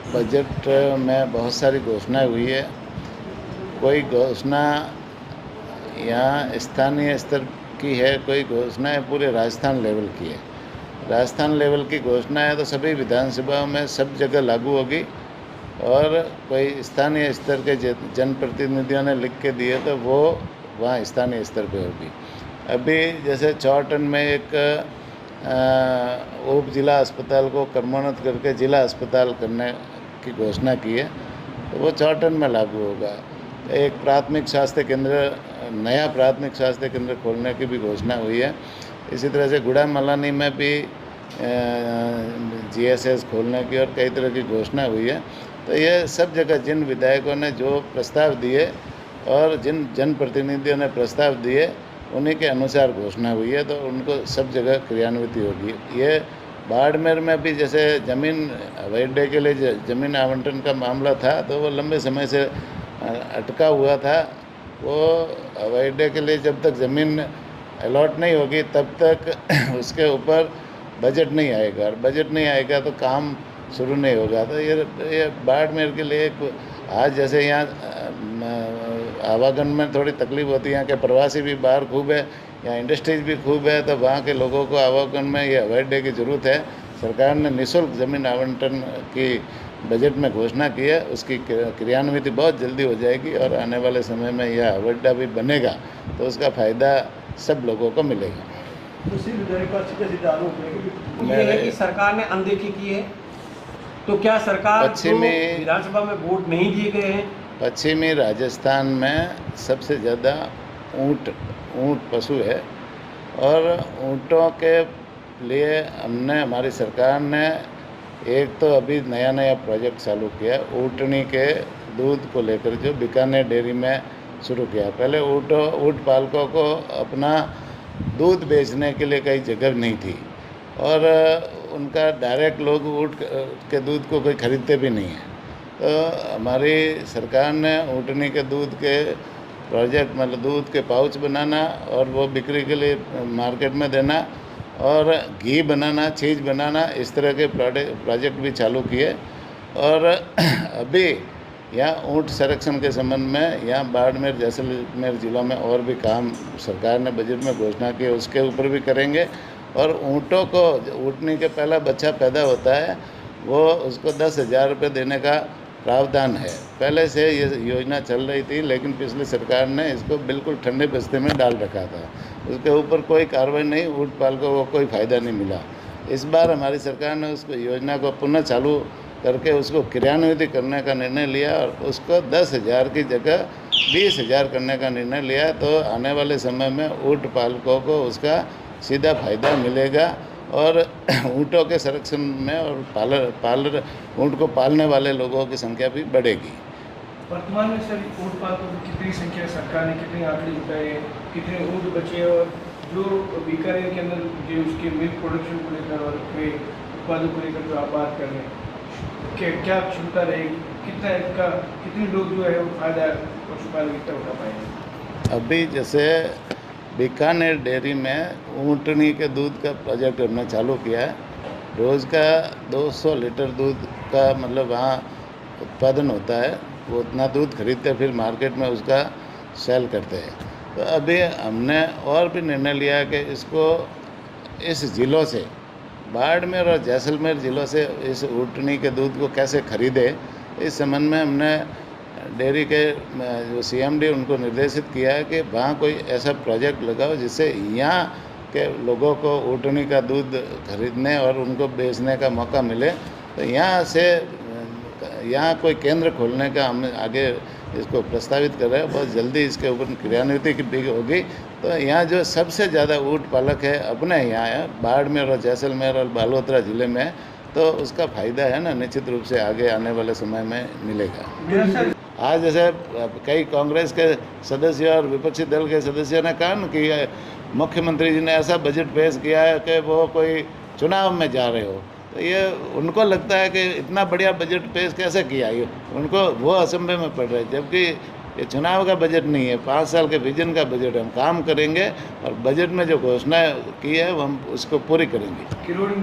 Budget में बहुत सारी घोषणाएं हुई है। कोई घोषणा यहाँ स्थानीय स्तर की है, कोई घोषणाएं पूरे राजस्थान लेवल की है। राजस्थान लेवल की घोषणा है तो सभी विधानसभाओं में सब जगह लागू होगी, और कोई स्थानीय स्तर के जनप्रतिनिधियों ने लिख के दिए तो वो वहाँ स्थानीय स्तर पे होगी। अभी जैसे चौहटन में एक उप जिला अस्पताल को क्रमोन्नत करके जिला अस्पताल करने की घोषणा की है, तो वो चौहटन में लागू होगा। एक प्राथमिक स्वास्थ्य केंद्र, नया प्राथमिक स्वास्थ्य केंद्र खोलने की भी घोषणा हुई है। इसी तरह से गुड़ामलानी में भी GSS खोलने की और कई तरह की घोषणा हुई है। तो ये सब जगह जिन विधायकों ने जो प्रस्ताव दिए और जिन जनप्रतिनिधियों ने प्रस्ताव दिए उन्हीं के अनुसार घोषणा हुई है, तो उनको सब जगह क्रियान्वित होगी। ये बाड़मेर में भी जैसे ज़मीन हवाई अड्डे के लिए ज़मीन आवंटन का मामला था, तो वो लंबे समय से अटका हुआ था। वो हवाई अड्डे के लिए जब तक ज़मीन अलॉट नहीं होगी तब तक उसके ऊपर बजट नहीं आएगा, और बजट नहीं आएगा तो काम शुरू नहीं होगा। तो ये बाड़मेर के लिए आज जैसे यहाँ आवागमन में थोड़ी तकलीफ होती है, यहाँ के प्रवासी भी बाहर खूब है, यहाँ इंडस्ट्रीज भी खूब है, तो वहाँ के लोगों को आवागमन में ये हवाई अड्डे की ज़रूरत है। सरकार ने निःशुल्क ज़मीन आवंटन की बजट में घोषणा की है, उसकी क्रियान्विति बहुत जल्दी हो जाएगी और आने वाले समय में यह हवाई अड्डा भी बनेगा तो उसका फ़ायदा सब लोगों को मिलेगा। है कि सरकार ने अनदेखी की है, तो क्या सरकार विधानसभा में वोट नहीं दिए गए हैं? पश्चिमी राजस्थान में सबसे ज़्यादा ऊँट पशु है, और ऊँटों के लिए हमारी सरकार ने एक तो अभी नया प्रोजेक्ट चालू किया, ऊँटनी के दूध को लेकर, जो बीकानेर डेयरी में शुरू किया। पहले ऊँट पालकों को अपना दूध बेचने के लिए कई जगह नहीं थी, और उनका डायरेक्ट लोग ऊँट के दूध को कोई खरीदते भी नहीं है। तो हमारी सरकार ने ऊँटनी के दूध के प्रोजेक्ट, मतलब दूध के पाउच बनाना और वो बिक्री के लिए मार्केट में देना, और घी बनाना, चीज़ बनाना, इस तरह के प्रोजेक्ट भी चालू किए। और अभी यहाँ ऊँट संरक्षण के संबंध में यहाँ बाड़मेर, जैसलमेर जिलों में और भी काम सरकार ने बजट में घोषणा की है, उसके ऊपर भी करेंगे। और ऊँटों को, ऊँटनी के पहला बच्चा पैदा होता है वो उसको 10,000 रुपये देने का प्रावधान है। पहले से ये योजना चल रही थी, लेकिन पिछली सरकार ने इसको बिल्कुल ठंडे बस्ते में डाल रखा था, उसके ऊपर कोई कार्रवाई नहीं, ऊँट पालकों को कोई फ़ायदा नहीं मिला। इस बार हमारी सरकार ने उस योजना को पुनः चालू करके उसको क्रियान्वित करने का निर्णय लिया, और उसको 10,000 की जगह 20,000 करने का निर्णय लिया। तो आने वाले समय में ऊँट पालकों को उसका सीधा फायदा मिलेगा, और ऊँटों के संरक्षण में और ऊँट को पालने वाले लोगों की संख्या भी बढ़ेगी। वर्तमान में सर ऊँट पालकों की कितनी संख्या, सरकार ने कितने आंकड़े जुटाए, कितने ऊँट बचे, और जो बीकानेर के अंदर जो उसके मिल्क प्रोडक्शन को लेकर और उत्पादों को लेकर जो आप बात कर रहे हैं, क्या क्षमता रहेगी, कितने लोग जो है वो फायदा पशुपालन कितना उठा पाएंगे? अभी जैसे बीकानेर डेयरी में ऊँटनी के दूध का प्रोजेक्ट हमने चालू किया है। रोज़ का 200 लीटर दूध का मतलब वहाँ उत्पादन होता है, वो उतना दूध खरीदते फिर मार्केट में उसका सेल करते हैं। तो अभी हमने और भी निर्णय लिया कि इसको इस ज़िलों से, बाड़मेर और जैसलमेर ज़िलों से इस ऊँटनी के दूध को कैसे खरीदे, इस संबंध में हमने डेयरी के जो CMD उनको निर्देशित किया है कि वहाँ कोई ऐसा प्रोजेक्ट लगाओ जिससे यहाँ के लोगों को ऊँटनी का दूध खरीदने और उनको बेचने का मौका मिले। तो यहाँ कोई केंद्र खोलने का हम आगे इसको प्रस्तावित कर रहे हैं, बहुत जल्दी इसके ऊपर क्रियान्विति भी होगी। तो यहाँ जो सबसे ज़्यादा ऊँट पालक है अपने यहाँ है, बाड़मेर और जैसलमेर और बालोतरा ज़िले में, तो उसका फ़ायदा है ना, निश्चित रूप से आगे आने वाले समय में मिलेगा। आज जैसे कई कांग्रेस के सदस्य और विपक्षी दल के सदस्यों ने कहा न कि मुख्यमंत्री जी ने ऐसा बजट पेश किया है कि वो कोई चुनाव में जा रहे हो, तो ये उनको लगता है कि इतना बढ़िया बजट पेश कैसे किया, ये उनको वो असंभव में पड़ रहे हैं, जबकि ये चुनाव का बजट नहीं है, 5 साल के विजन का बजट है। हम काम करेंगे और बजट में जो घोषणा की है वो हम उसको पूरी करेंगे।